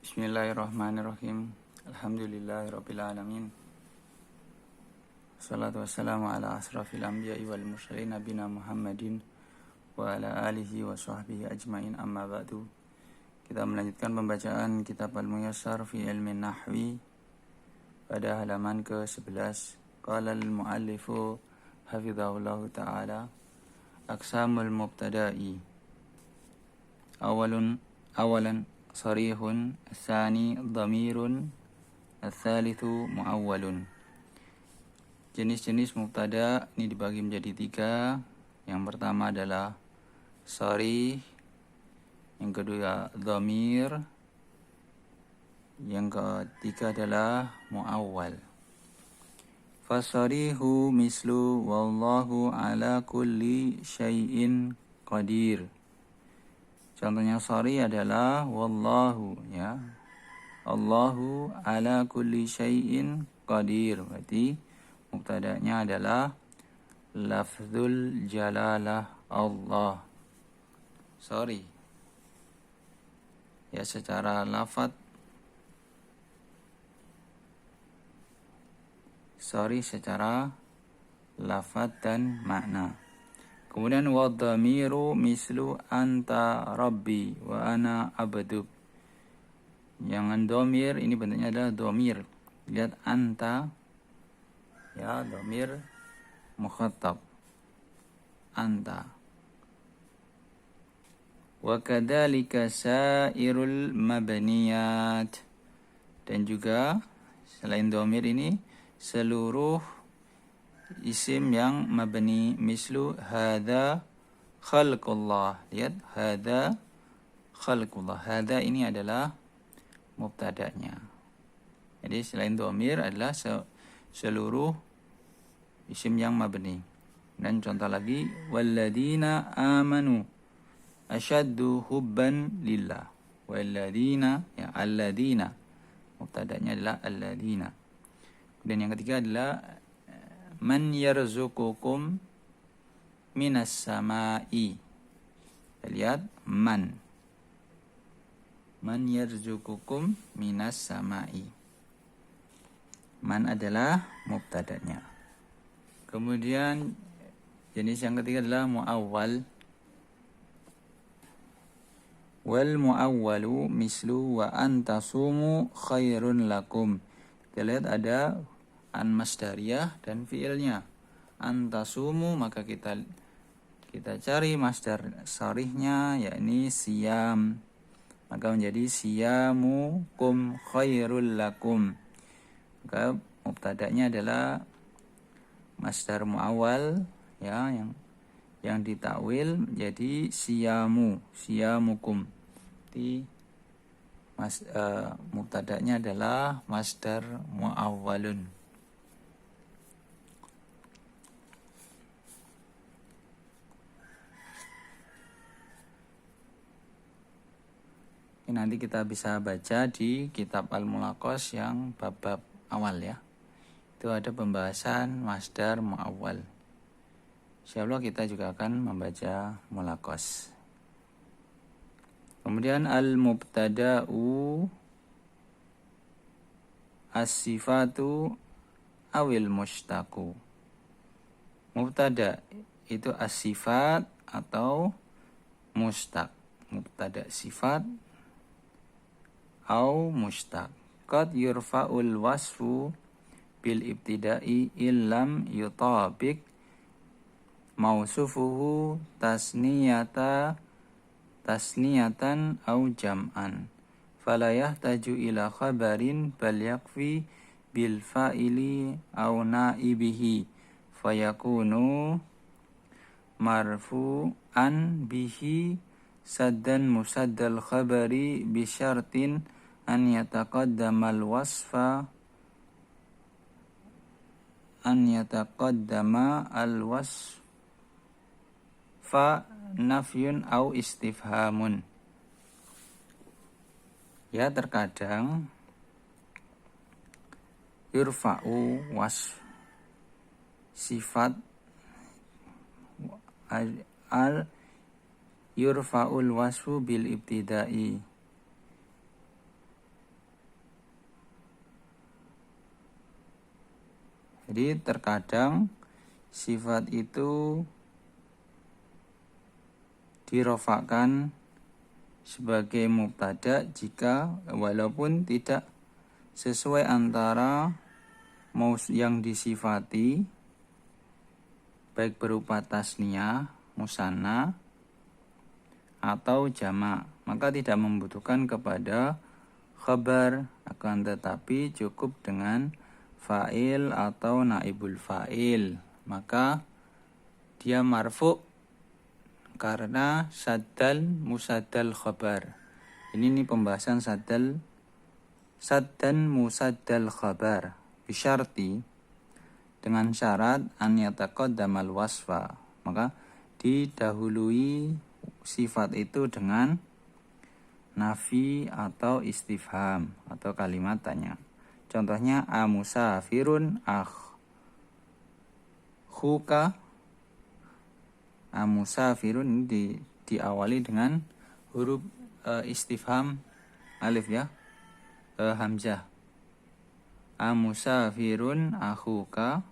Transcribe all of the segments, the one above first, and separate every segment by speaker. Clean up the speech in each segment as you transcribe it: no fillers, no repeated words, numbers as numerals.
Speaker 1: Bismillahirrahmanirrahim. Alhamdulillahirabbil alamin. Wassalatu wassalamu ala asrafil anbiya'i wal mursalin nabiyina Muhammadin wa ala alihi wa sahbihi ajmain, amma ba'du. Kita melanjutkan pembacaan kitab Al-Muyassar fi ilmin nahwi pada halaman ke-11. Qala al-muallifu hafizahullahu ta'ala, aqsamul mubtada'i. Awalan sarihun, tsani dhamirun, tsalitsu muawwalun. Jenis-jenis mubtada ini dibagi menjadi 3. Yang pertama adalah sarih, yang kedua dhamir, yang ketiga adalah muawwal. Fasarihu mislu wallahu ala kulli syai'in qadir. Contohnya sorry adalah wallahu, ya. Allahu ala kulli syai'in qadir. Berarti mubtada'nya adalah lafzul jalalah Allah. Sorry. Ya, secara lafaz. Sorry secara lafaz dan makna. Kemudian wadhamiru mislu anta rabbi wa ana abduk. Yang dhamir ini bentuknya adalah dhamir. Lihat anta, ya, dhamir mukhatab. Anta. Wa kadzalika sairul mabniyat. Dan juga selain dhamir ini seluruh isim yang mabni, mislu hadza khalqullah. Lihat, hadza khalqullah. Hadza ini adalah mubtada'nya. Jadi selain dhamir adalah seluruh isim yang mabni. Dan contoh lagi, walladzina amanu asyaddu hubban lillah. Walladzina, ya, alladzina. Mubtada'nya adalah alladzina. Dan yang ketiga adalah man yarzuqukum minas sama'i. Lihat, man yarzuqukum minas sama'i. Man adalah mubtada'nya. Kemudian jenis yang ketiga adalah muawwal. Wal muawwalu mislu wa antasumu khairun lakum. Kita lihat ada an masdariyah dan fiilnya. Antasumu, maka kita cari masdar sarihnya, yakni siyam, maka menjadi siyamukum khairul lakum. Maka mubtada'nya adalah masdar muawwal, ya, yang ditakwil menjadi siyamukum. Jadi mubtada'nya adalah masdar muawwalun. Nanti kita bisa baca di kitab Al-Mulaqos yang bab-bab awal, ya. Itu ada pembahasan masdar muawwal. Insyaallah kita juga akan membaca Mulaqos. Kemudian al-mubtada'u as-sifatu awil mushtaqu. Mubtada itu as-sifat atau mushtaq. Mubtada sifat au mushtaq. Qad yurfa'ul wasfu bil ibtida'i illam yutabik mausufuhu tasniyatan au jam'an. Fala yahtaju ila khabarin bal yakfi bil fa'ili au naibihi fayakunu marfu'an bihi saddan musaddal khabari bisyartin an yataqaddama al-wasfa nafyun au istifhamun. Ya, terkadang yurfa'u wasf sifat yurfa'ul wasfu bil ibtida'i. Jadi terkadang sifat itu dirofakkan sebagai mubtada jika walaupun tidak sesuai antara mau yang disifati baik berupa tasniyah, musanna atau jamak, maka tidak membutuhkan kepada khabar, akan tetapi cukup dengan fa'il atau naibul fa'il, maka dia marfu karena saddal musaddal khabar. Ini pembahasan saddan musaddal khabar bisyarti, dengan syarat an yataqaddamal wasfa, maka didahului sifat itu dengan nafi atau istifham atau kalimat tanya. Contohnya amusafirun akhuka. Amusafirun diawali dengan huruf istifham alif ya, hamzah. Amusafirun akhuka.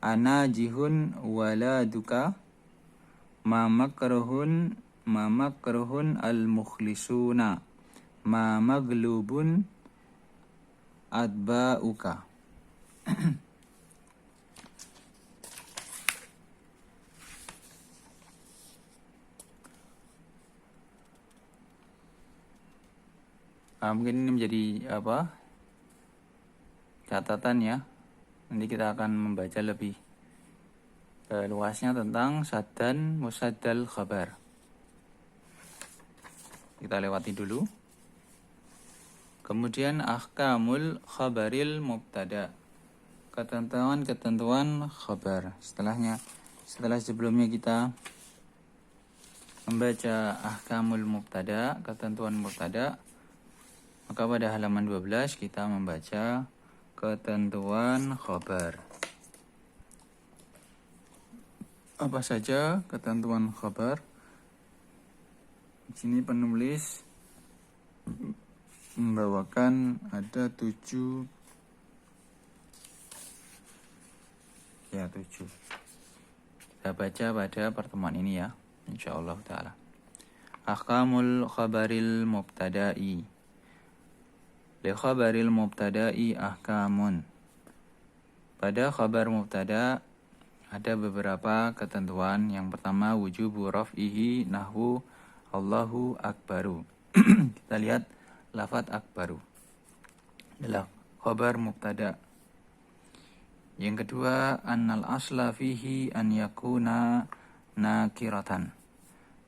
Speaker 1: Anajihun waladuka. Ma makruhun al-mukhlisuna. Ma maglubun adba'uka. Mungkin ini menjadi catatan ya. Nanti kita akan membaca lebih luasnya tentang saddan musaddal khabar. Kita lewati dulu. Kemudian ahkamul khabaril mubtada. Ketentuan khabar. Setelah sebelumnya kita membaca ahkamul mubtada, ketentuan mubtada, maka pada halaman 12 kita membaca ketentuan khabar. Apa saja ketentuan khabar? Di sini penulis membawakan ada 7. Kita baca pada pertemuan ini ya, insyaallah taala. Ahkamul khabaril mubtada'i. Li khabaril mubtada'i ahkamun. Pada khabar mubtada ada beberapa ketentuan. Yang pertama wujubu raf'ihi nahwu Allahu akbaru. Kita lihat lafaz akbaru adalah khabar mubtada. Yang kedua annal asla fihi an yakuna nakiratan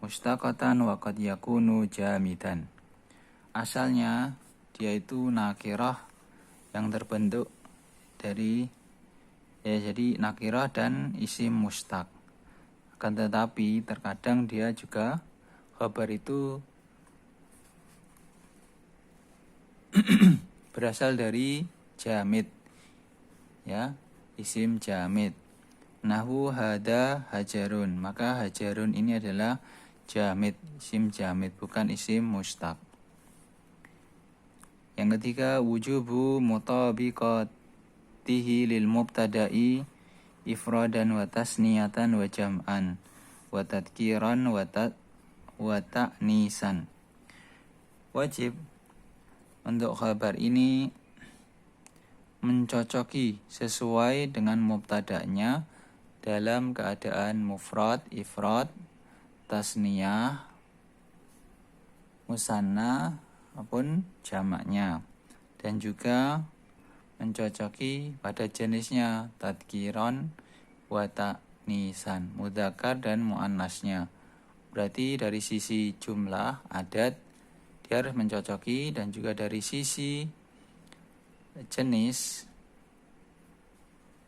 Speaker 1: mustaqatan wa qad yakunu jamidan. Asalnya dia itu nakirah yang terbentuk dari jadi nakirah dan isim mustaq. Akan tetapi terkadang dia juga khabar itu berasal dari jamid ya, isim jamid. Nahwu hada hajarun, maka hajarun ini adalah jamid, isim jamid, bukan isim mustaq. Yang ketiga wujubu mutabiqatihi lil mubtada'i ifradan wa tasniyatan wa jam'an wa tadkiran wa ta'nisan. Wajib untuk khabar ini mencocoki sesuai dengan mubtada'nya dalam keadaan mufrad, ifrad, tasniyah, musanna maupun jamaknya, dan juga mencocoki pada jenisnya tadkiran wa ta'nisan, mudzakkar dan muannasnya. Berarti dari sisi jumlah adat dia harus mencocoki, dan juga dari sisi jenis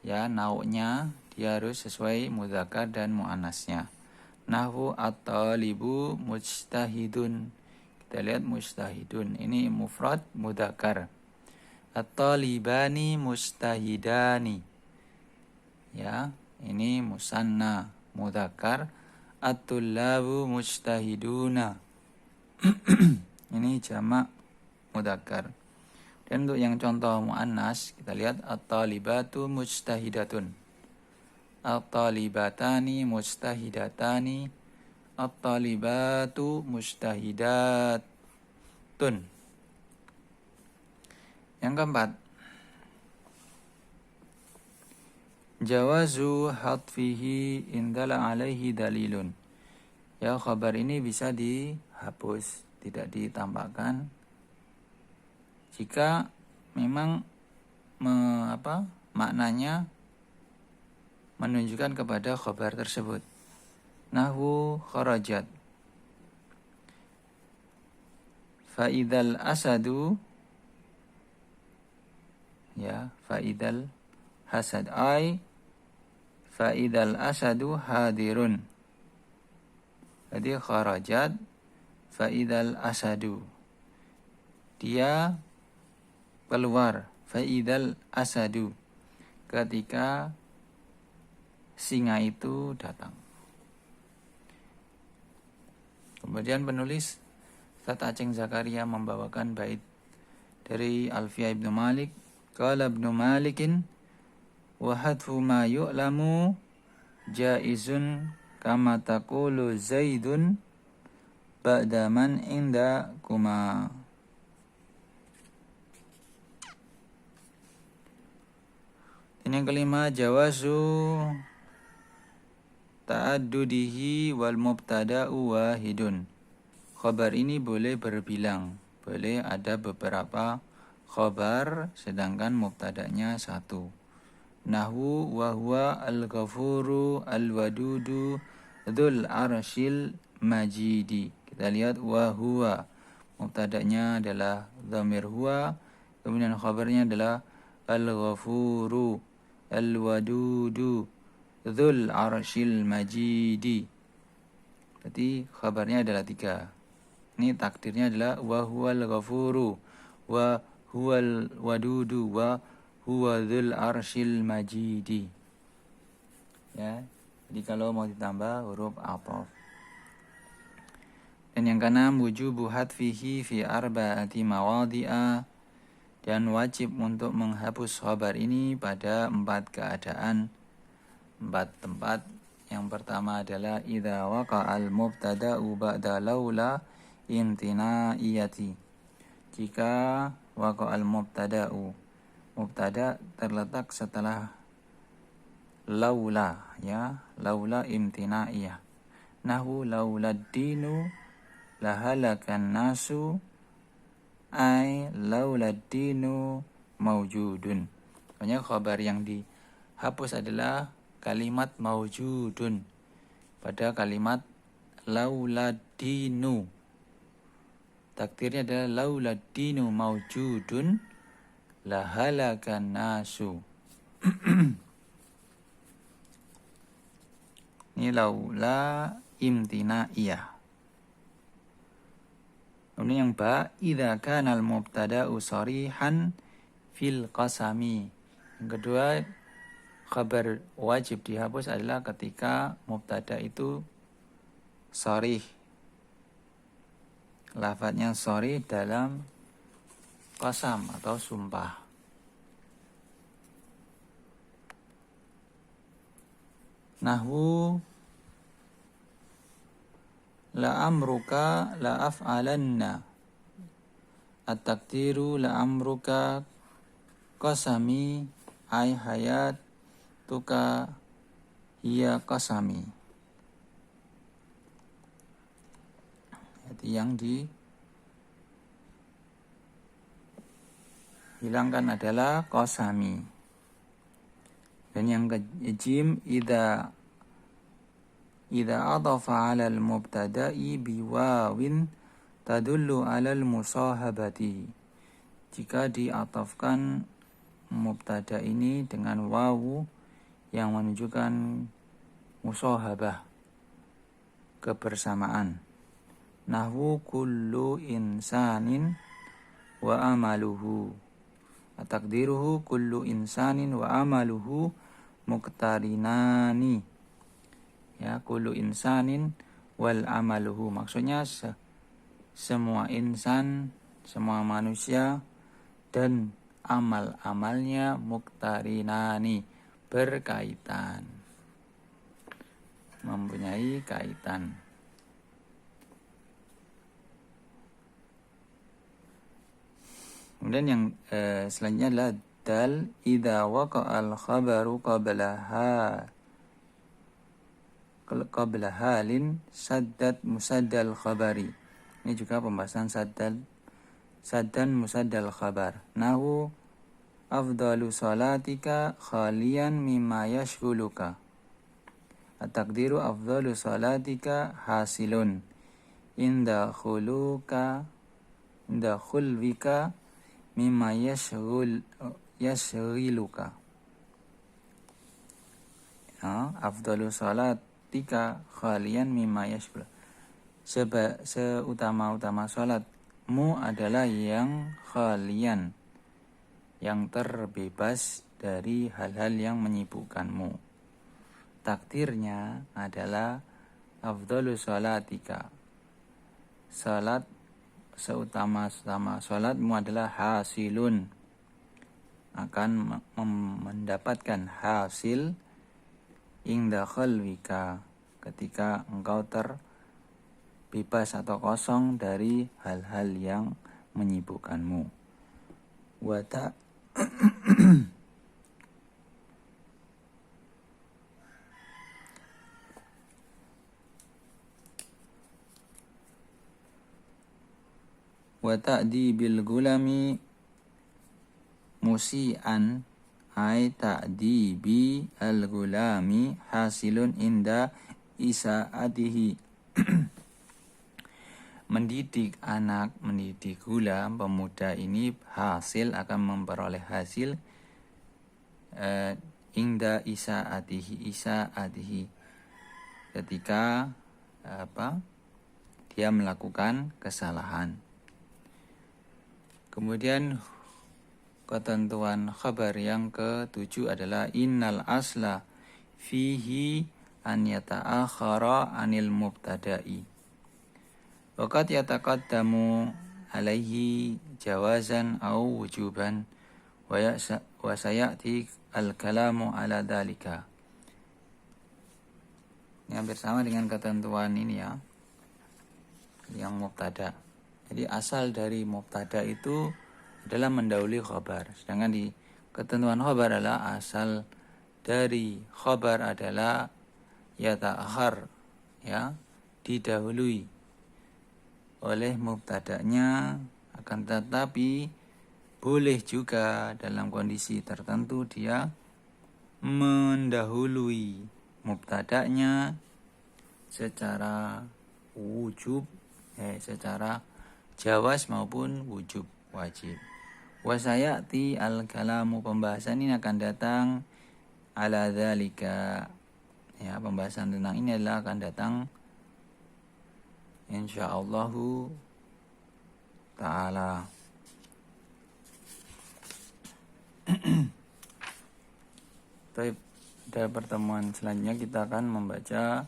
Speaker 1: ya, nau'nya dia harus sesuai mudzakkar dan muannasnya. Nahwu at-talibu mujtahidun. Kita lihat mujtahidun ini mufrad mudzakkar. At-talibani mujtahidani. Ya, ini musanna mudzakkar. At-tullabu mujtahiduna. Ini jamak mudzakkar. Dan untuk yang contoh muannas, kita lihat at-talibatu mujtahidatun, at-talibatani mujtahidatani, at-talibatu mujtahidatun. Yang keempat, jawazu hatfihi indala alaihi dalilun. Ya, khabar ini bisa dihapus, tidak ditambahkan jika memang maknanya menunjukkan kepada khabar tersebut. Nahwu kharajat, faidal asadu, ya, faidal hasad, ay faidal asadu hadirun. Jadi kharajat faidal asadu, dia keluar, faidal asadu, ketika singa itu datang. Kemudian penulis Ustaz Aceng Zakaria membawakan bait dari Alfiyah Ibnu Malik. Qala Ibnu Malikin wa hadfu ma yu'lamu jaizun kama taqulu Zaidun ba'da man inda kuma. Ini yang kelima, jawazu ta'addudihi wal mubtada'u wahidun. Khabar ini boleh berbilang, boleh ada beberapa khabar sedangkan mubtada'nya satu. Nahwu wa huwa al-ghafuru al-wadudu dzul arsyil majidi. Kita lihat wa huwa, mubtada'nya adalah dhamir huwa, kemudian khabarnya adalah al-ghafuru al-wadudu dzul arsyil majidi. Berarti khabarnya adalah 3. Ini takdirnya adalah wa huwal ghafuru wa huwal wadudu wa huwa dzul arsyil majidi. Ya, jadi kalau mau ditambah huruf ataf. Dan yang keenam, wujubu hadfihi fi arba'ati mawadhi'a, dan wajib untuk menghapus khabar ini pada 4 keadaan, 4 tempat. Yang pertama adalah idza waqa'al mubtada'u ba'da laula imtina'iyati. Jika waqa'al mubtada'u, mubtada terletak setelah laula, ya, laula imtina'iyah. Nahwu laulad dinu lahalakan nasu, ay laulad dinu maujudun. Makanya khabar yang dihapus adalah kalimat maujudun pada kalimat laulad dinu. Takdirnya adalah laulad dinu maujudun lahalakan nasu. Ini laula imtina'iyah. Kemudian yang ba, idza kana al-mubtada'u sharihan fil qasami. Yang kedua, khabar wajib dihapus adalah ketika mubtada itu sharih, lafadznya sharih dalam qasam atau sumpah. Nahwu la amruka la af'alanna, at-taqdiru la amruka qasami ay hayat tuka hiya qasami. Jadi yang dihilangkan adalah qasami. Dan yang kejim, idza adafa 'ala al-mubtada'i biwawin tadullu 'ala al-musahabati. Jika diatafkan mubtada ini dengan wawu yang menunjukkan musahabah, kebersamaan. Nahwu kullu insanin wa amaluhu, at-taqdiruhu kullu insanin wa amaluhu muqtarinani. Ya, kullu insanin wal amaluhu, maksudnya semua insan, semua manusia dan amal-amalnya muktarinani, berkaitan, mempunyai kaitan. Kemudian yang selanjutnya adalah dal idza waqa'al khabaru qabla halin saddad musaddal khabari. Ini juga pembahasan saddan musaddal khabar. Nahu afdalu salatika khalian mimma yashghuluka. At-taqdiru afdalu salatika hasilun inda khulwika mimma yashghiluka. Afdalu salatika khalian mimma yashghuluka. Seutama-utama salatmu adalah yang khalian, yang terbebas dari hal-hal yang menyibukkanmu. Takdirnya adalah afdalu salatika. Salat seutama-utama salatmu adalah hasilun, akan mendapatkan hasil inda khalwika, ketika engkau terbebas atau kosong dari hal-hal yang menyibukkanmu. Wa ta'dibil gulami musian ay ta'dibi al-gulami hasilun inda isaatihi. Mendidik gulam, pemuda ini akan memperoleh hasil inda isaatihi, ketika dia melakukan kesalahan. Kemudian ketentuan khabar yang ke-7 adalah innal asla fihi an yata'akhara anil mubtada'i. Waqad yataqaddamu alaihi jawazan au wujuban wa sayati al-kalamu ala dhalika. Ini hampir sama dengan ketentuan ini ya, yang mubtada. Jadi asal dari mubtada itu adalah mendahului khabar. Sedangkan di ketentuan khabar adalah asal dari khabar adalah yata'akhar, ya, didahului oleh mubtada'nya, akan tetapi boleh juga dalam kondisi tertentu dia mendahului mubtada'nya secara wujub, secara jawaz maupun wujub, wajib. Wasayati al-kalamu, pembahasan ini akan datang ala dzalika, ya, pembahasan tentang ini adalah akan datang insyaallahu ta'ala. Baik, pada pertemuan selanjutnya kita akan membaca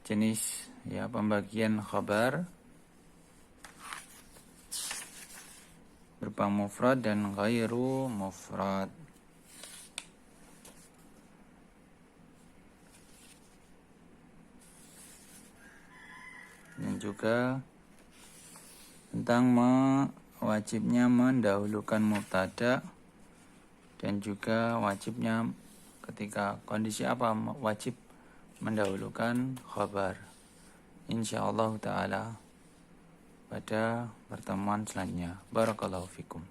Speaker 1: jenis, ya, pembagian khabar berupa mufrad dan ghairu mufrad. Dan juga tentang wajibnya mendahulukan mubtada, dan juga wajibnya ketika kondisi apa wajib mendahulukan khabar, insyaallah ta'ala pada pertemuan selanjutnya. Barakallahu fikum.